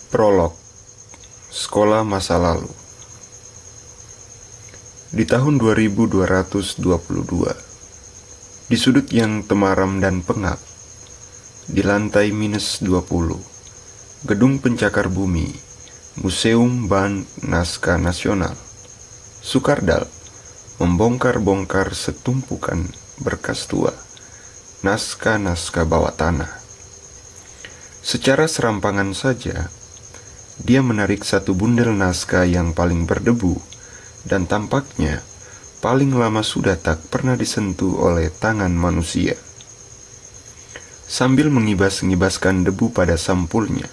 Prolog Sekolah Masa Lalu. Di tahun 2222, di sudut yang temaram dan pengap, di lantai -20, gedung pencakar bumi, Museum Band Naskah Nasional, Sukardal membongkar-bongkar setumpukan berkas tua, naskah-naskah bawah tanah. Secara serampangan saja, dia menarik satu bundel naskah yang paling berdebu dan tampaknya paling lama sudah tak pernah disentuh oleh tangan manusia. Sambil mengibas-ngibaskan debu pada sampulnya,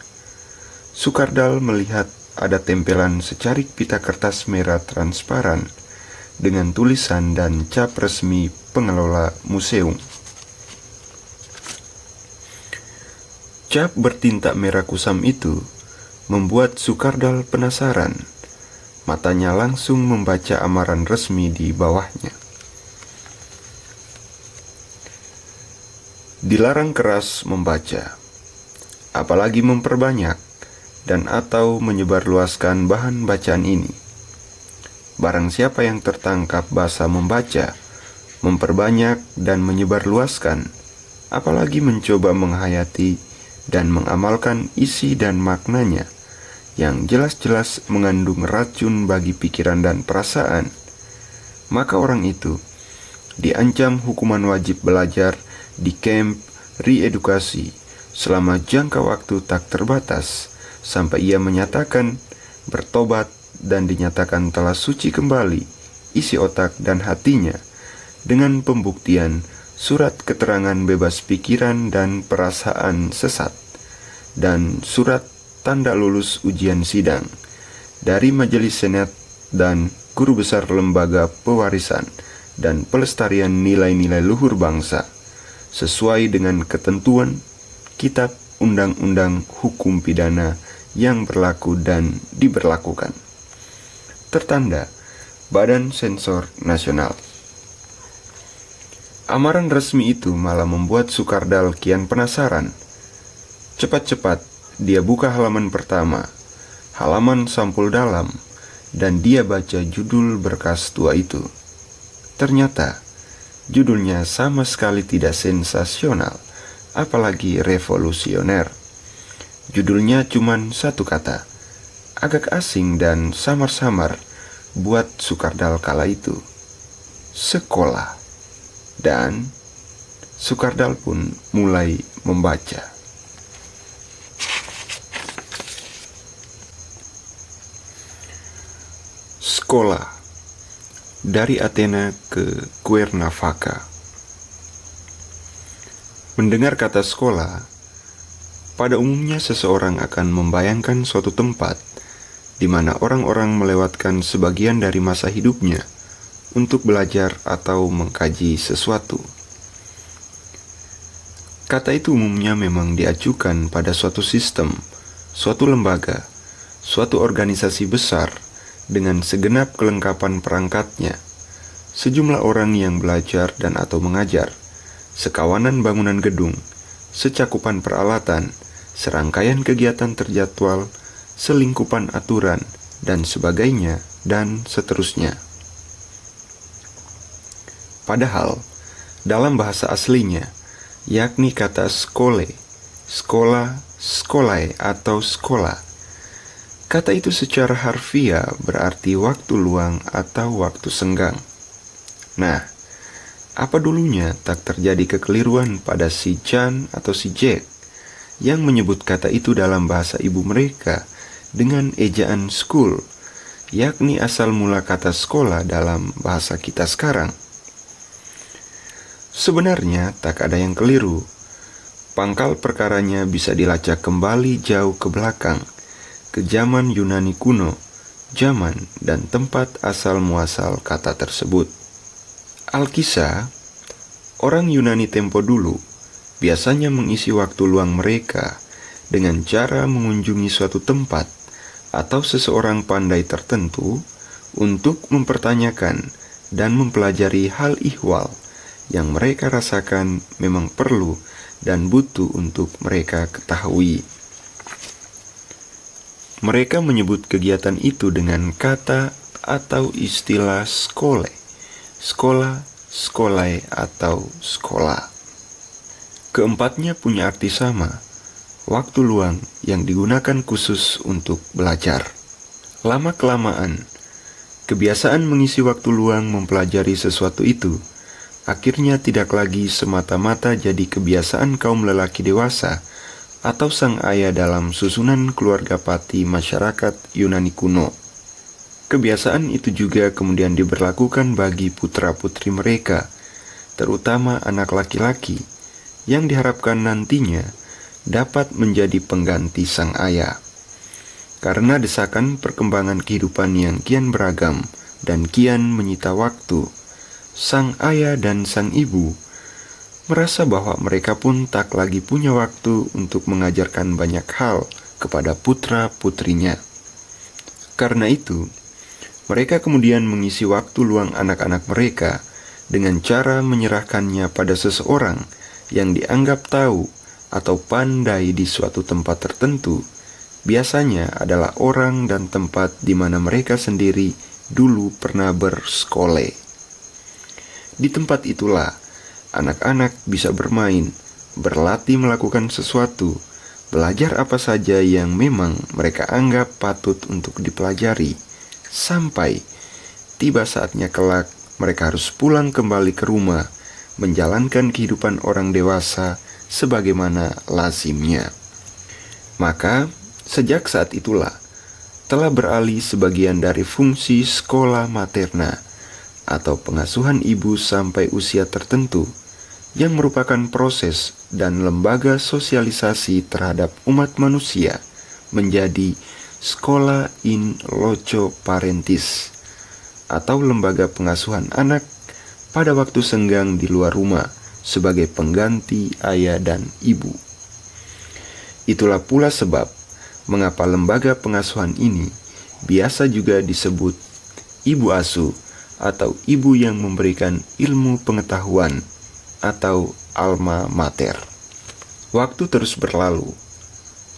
Sukardal melihat ada tempelan secarik pita kertas merah transparan dengan tulisan dan cap resmi pengelola museum. Cap bertinta merah kusam itu membuat Sukardal penasaran. Matanya langsung membaca amaran resmi di bawahnya. Dilarang keras membaca, apalagi memperbanyak dan atau menyebarluaskan bahan bacaan ini. Barang siapa yang tertangkap basah membaca, memperbanyak dan menyebarluaskan, apalagi mencoba menghayati dan mengamalkan isi dan maknanya yang jelas-jelas mengandung racun bagi pikiran dan perasaan, maka orang itu diancam hukuman wajib belajar di kamp reedukasi selama jangka waktu tak terbatas sampai ia menyatakan bertobat dan dinyatakan telah suci kembali isi otak dan hatinya dengan pembuktian surat keterangan bebas pikiran dan perasaan sesat dan surat tanda lulus ujian sidang dari Majelis Senat dan Guru Besar Lembaga Pewarisan dan Pelestarian Nilai-Nilai Luhur Bangsa sesuai dengan ketentuan Kitab Undang-Undang Hukum Pidana yang berlaku dan diberlakukan. Tertanda Badan Sensor Nasional. Amaran resmi itu malah membuat Sukardal kian penasaran. Cepat-cepat dia buka halaman pertama, halaman sampul dalam, dan dia baca judul berkas tua itu. Ternyata, judulnya sama sekali tidak sensasional, apalagi revolusioner. Judulnya cuma satu kata, agak asing dan samar-samar buat Sukardal kala itu. Sekolah. Dan Sukardal pun mulai membaca. Sekolah, dari Athena ke Cuernavaca. Mendengar kata sekolah, pada umumnya seseorang akan membayangkan suatu tempat di mana orang-orang melewatkan sebagian dari masa hidupnya untuk belajar atau mengkaji sesuatu. Kata itu umumnya memang diajukan pada suatu sistem, suatu lembaga, suatu organisasi besar dengan segenap kelengkapan perangkatnya, sejumlah orang yang belajar dan atau mengajar, sekawanan bangunan gedung, secakupan peralatan, serangkaian kegiatan terjadwal, selingkupan aturan, dan sebagainya, dan seterusnya. Padahal, dalam bahasa aslinya, yakni kata skole, sekolah, skolae, atau sekolah, kata itu secara harfiah berarti waktu luang atau waktu senggang. Nah, apa dulunya tak terjadi kekeliruan pada si Jan atau si Jack yang menyebut kata itu dalam bahasa ibu mereka dengan ejaan school, yakni asal mula kata sekolah dalam bahasa kita sekarang. Sebenarnya tak ada yang keliru. Pangkal perkaranya bisa dilacak kembali jauh ke belakang, ke zaman Yunani kuno, zaman dan tempat asal-muasal kata tersebut. Alkisah, orang Yunani tempo dulu biasanya mengisi waktu luang mereka dengan cara mengunjungi suatu tempat atau seseorang pandai tertentu untuk mempertanyakan dan mempelajari hal ihwal yang mereka rasakan memang perlu dan butuh untuk mereka ketahui. Mereka menyebut kegiatan itu dengan kata atau istilah skole, sekolah, skolae, atau sekolah. Keempatnya punya arti sama, waktu luang yang digunakan khusus untuk belajar. Lama-kelamaan, kebiasaan mengisi waktu luang mempelajari sesuatu itu akhirnya tidak lagi semata-mata jadi kebiasaan kaum lelaki dewasa atau sang ayah dalam susunan keluarga pati masyarakat Yunani kuno. Kebiasaan itu juga kemudian diberlakukan bagi putra-putri mereka, terutama anak laki-laki, yang diharapkan nantinya dapat menjadi pengganti sang ayah. Karena desakan perkembangan kehidupan yang kian beragam dan kian menyita waktu, sang ayah dan sang ibu merasa bahwa mereka pun tak lagi punya waktu untuk mengajarkan banyak hal kepada putra-putrinya. Karena itu, mereka kemudian mengisi waktu luang anak-anak mereka dengan cara menyerahkannya pada seseorang yang dianggap tahu atau pandai di suatu tempat tertentu, biasanya adalah orang dan tempat di mana mereka sendiri dulu pernah bersekole. Di tempat itulah anak-anak bisa bermain, berlatih melakukan sesuatu, belajar apa saja yang memang mereka anggap patut untuk dipelajari, sampai tiba saatnya kelak mereka harus pulang kembali ke rumah, menjalankan kehidupan orang dewasa sebagaimana lazimnya. Maka, sejak saat itulah, telah beralih sebagian dari fungsi sekolah materna atau pengasuhan ibu sampai usia tertentu, yang merupakan proses dan lembaga sosialisasi terhadap umat manusia, menjadi Sekolah in Loco Parentis, atau lembaga pengasuhan anak pada waktu senggang di luar rumah sebagai pengganti ayah dan ibu. Itulah pula sebab mengapa lembaga pengasuhan ini biasa juga disebut ibu asuh atau ibu yang memberikan ilmu pengetahuan atau alma mater. Waktu terus berlalu.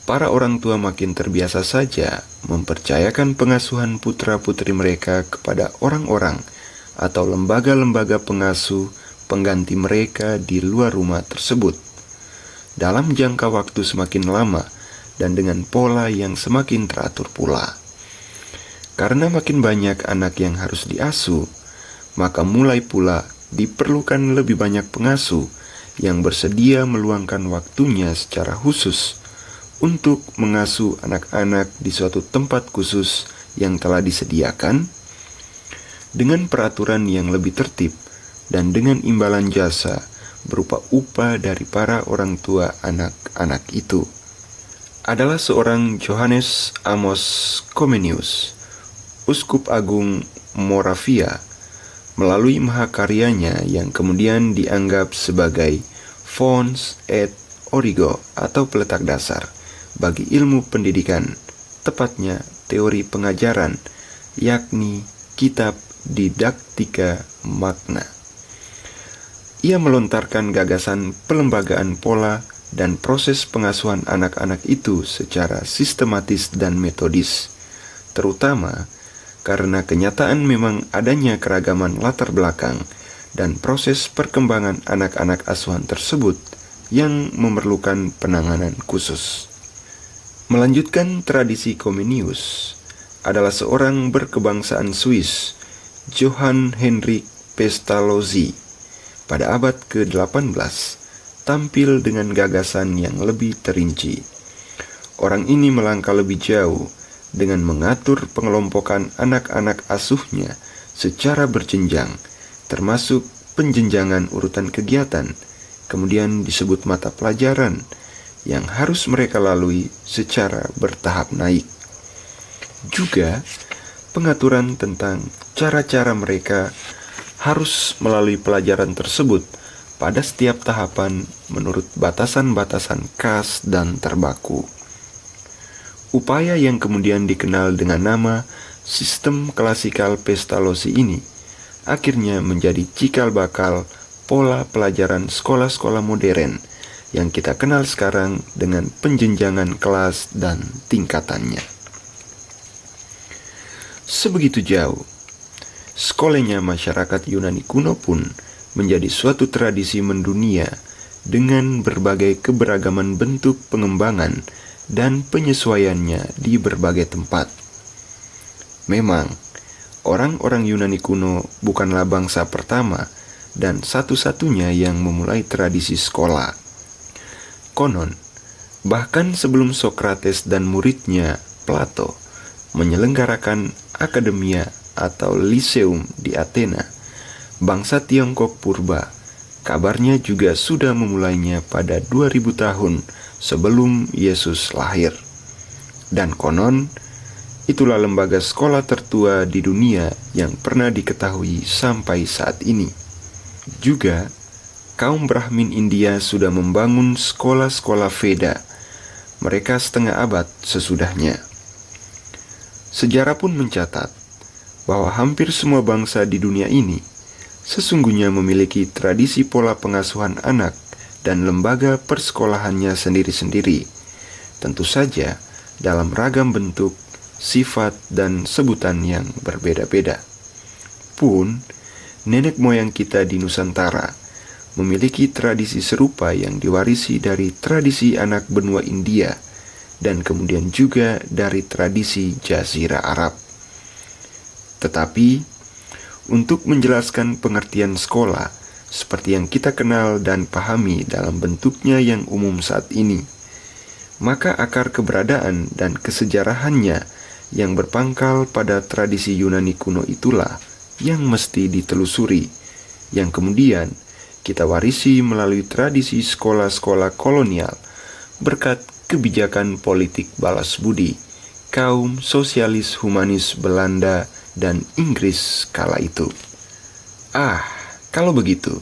Para orang tua makin terbiasa saja mempercayakan pengasuhan putra-putri mereka kepada orang-orang atau lembaga-lembaga pengasuh pengganti mereka di luar rumah tersebut. Dalam jangka waktu semakin lama dan dengan pola yang semakin teratur pula. Karena makin banyak anak yang harus diasuh, maka mulai pula diperlukan lebih banyak pengasuh yang bersedia meluangkan waktunya secara khusus untuk mengasuh anak-anak di suatu tempat khusus yang telah disediakan dengan peraturan yang lebih tertib dan dengan imbalan jasa berupa upah dari para orang tua anak-anak itu. Adalah seorang Johannes Amos Comenius, Uskup Agung Moravia, melalui mahakaryanya yang kemudian dianggap sebagai Fons et Origo atau peletak dasar bagi ilmu pendidikan, tepatnya teori pengajaran, yakni kitab Didaktika Magna. Ia melontarkan gagasan pelembagaan pola dan proses pengasuhan anak-anak itu secara sistematis dan metodis, terutama karena kenyataan memang adanya keragaman latar belakang dan proses perkembangan anak-anak asuhan tersebut yang memerlukan penanganan khusus. Melanjutkan tradisi Comenius adalah seorang berkebangsaan Swiss, Johann Henrik Pestalozzi, pada abad ke-18, tampil dengan gagasan yang lebih terinci. Orang ini melangkah lebih jauh dengan mengatur pengelompokan anak-anak asuhnya secara berjenjang, termasuk penjenjangan urutan kegiatan, kemudian disebut mata pelajaran, yang harus mereka lalui secara bertahap naik. Juga pengaturan tentang cara-cara mereka harus melalui pelajaran tersebut pada setiap tahapan menurut batasan-batasan khas dan terbaku. Upaya yang kemudian dikenal dengan nama sistem klasikal Pestalozzi ini akhirnya menjadi cikal bakal pola pelajaran sekolah-sekolah modern yang kita kenal sekarang dengan penjenjangan kelas dan tingkatannya. sebegitu jauh. Sekolahnya masyarakat Yunani kuno pun menjadi suatu tradisi mendunia dengan berbagai keberagaman bentuk pengembangan dan penyesuaiannya di berbagai tempat. Memang, orang-orang Yunani kuno bukanlah bangsa pertama dan satu-satunya yang memulai tradisi sekolah. Konon, bahkan sebelum Sokrates dan muridnya Plato menyelenggarakan akademia atau liseum di Athena, bangsa Tiongkok purba kabarnya juga sudah memulainya pada 2000 tahun sebelum Yesus lahir. Dan konon, itulah lembaga sekolah tertua di dunia yang pernah diketahui sampai saat ini. Juga, kaum Brahmin India sudah membangun sekolah-sekolah Veda, mereka setengah abad sesudahnya. Sejarah pun mencatat bahwa hampir semua bangsa di dunia ini sesungguhnya memiliki tradisi pola pengasuhan anak dan lembaga persekolahannya sendiri-sendiri, tentu saja dalam ragam bentuk, sifat, dan sebutan yang berbeda-beda. Pun, nenek moyang kita di Nusantara memiliki tradisi serupa yang diwarisi dari tradisi anak benua India dan kemudian juga dari tradisi Jazirah Arab. Tetapi, untuk menjelaskan pengertian sekolah seperti yang kita kenal dan pahami dalam bentuknya yang umum saat ini, maka akar keberadaan dan kesejarahannya yang berpangkal pada tradisi Yunani kuno itulah yang mesti ditelusuri, yang kemudian kita warisi melalui tradisi sekolah-sekolah kolonial berkat kebijakan politik balas budi kaum sosialis humanis Belanda dan Inggris kala itu. Kalau begitu,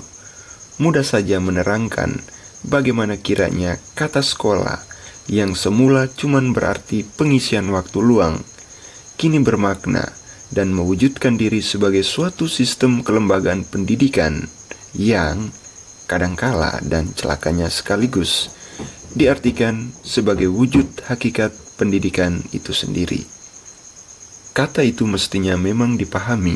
mudah saja menerangkan bagaimana kiranya kata sekolah yang semula cuman berarti pengisian waktu luang, kini bermakna dan mewujudkan diri sebagai suatu sistem kelembagaan pendidikan yang kadangkala dan celakanya sekaligus diartikan sebagai wujud hakikat pendidikan itu sendiri. Kata itu mestinya memang dipahami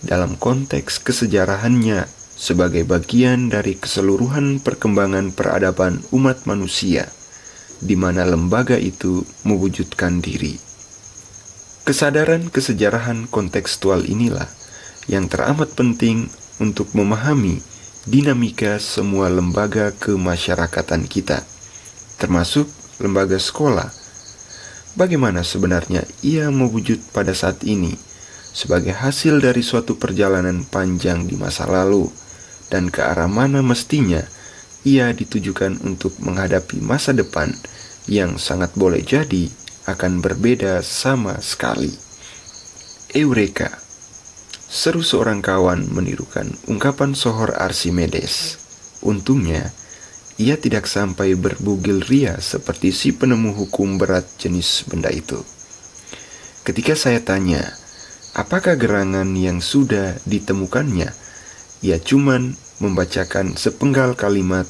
dalam konteks kesejarahannya sebagai bagian dari keseluruhan perkembangan peradaban umat manusia, di mana lembaga itu mewujudkan diri. Kesadaran kesejarahan kontekstual inilah yang teramat penting untuk memahami dinamika semua lembaga kemasyarakatan kita, termasuk lembaga sekolah. Bagaimana sebenarnya ia mewujud pada saat ini sebagai hasil dari suatu perjalanan panjang di masa lalu, dan ke arah mana mestinya ia ditujukan untuk menghadapi masa depan yang sangat boleh jadi akan berbeda sama sekali. Eureka! Seru seorang kawan menirukan ungkapan sohor Archimedes. Untungnya, ia tidak sampai berbugil ria seperti si penemu hukum berat jenis benda itu. Ketika saya tanya, apakah gerangan yang sudah ditemukannya, ia cuman membacakan sepenggal kalimat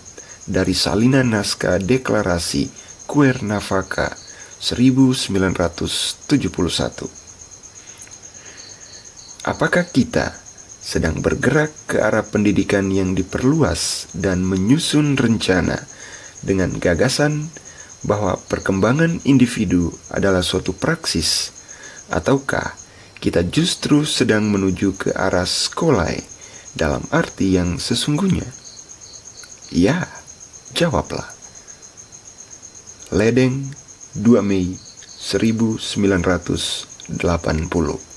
dari salinan naskah deklarasi Cuernavaca 1971. Apakah kita sedang bergerak ke arah pendidikan yang diperluas dan menyusun rencana dengan gagasan bahwa perkembangan individu adalah suatu praksis, ataukah kita justru sedang menuju ke arah sekolah dalam arti yang sesungguhnya? Ya, jawablah. Ledeng, 2 Mei 1980.